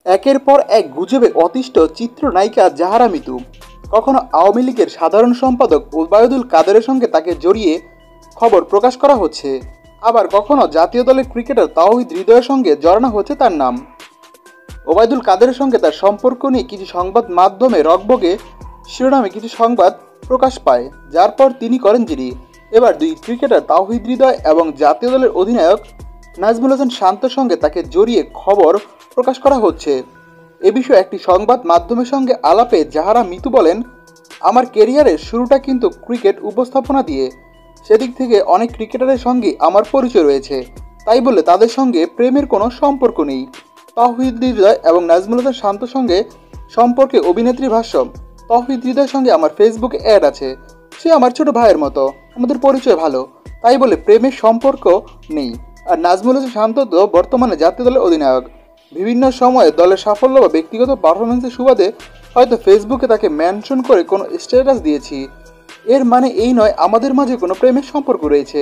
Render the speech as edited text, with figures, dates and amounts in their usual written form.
একের পর এক গুজবে অতিষ্ঠ চিত্রনায়িকা জাহারা মিতু। কখনো আওয়ামী লীগের সাধারণ সম্পাদক ওবায়দুল কাদেরের সঙ্গে তাকে জড়িয়ে খবর প্রকাশ করা হচ্ছে, আবার কখনো জাতীয় দলের ক্রিকেটার তাওহিদ হৃদয়ের সঙ্গে জড়ানো হচ্ছে তার নাম। ওবায়দুল কাদেরের সঙ্গে তার সম্পর্ক নিয়ে কিছু সংবাদ মাধ্যমে রগবগে শিরোনামে কিছু সংবাদ প্রকাশ পায়, যার পর তিনি করেন জিডি। এবার দুই ক্রিকেটার তাওহিদ হৃদয় এবং জাতীয় দলের অধিনায়ক নাজমুল হাসান শান্তর সঙ্গে তাকে জড়িয়ে খবর প্রকাশ করা হচ্ছে। এ বিষয়ে একটি সংবাদ মাধ্যমের সঙ্গে আলাপে জাহারা মিতু বলেন, আমার কেরিয়ারের শুরুটা কিন্তু ক্রিকেট উপস্থাপনা দিয়ে। সেদিক থেকে অনেক ক্রিকেটারের সঙ্গে আমার পরিচয় রয়েছে, তাই বলে তাদের সঙ্গে প্রেমের কোনো সম্পর্ক নেই। তাওহিদ হৃদয় এবং নাজমুল হাসান শান্তর সঙ্গে সম্পর্কে অভিনেত্রীর ভাষ্য, তাওহিদ হৃদয়ের সঙ্গে আমার ফেসবুকে অ্যাড আছে, সে আমার ছোট ভাইয়ের মতো, আমাদের পরিচয় ভালো, তাই বলে প্রেমের সম্পর্ক নেই। আর নাজমুল হাসান শান্ত তো বর্তমানে জাতীয় দলের অধিনায়ক। বিভিন্ন সময়ে দলের সাফল্য বা ব্যক্তিগত পারফরমেন্সের সুবাদে হয়তো ফেসবুকে তাকে মেনশন করে কোনো স্ট্যাটাস দিয়েছি, এর মানে এই নয় আমাদের মাঝে কোনো প্রেমের সম্পর্ক রয়েছে।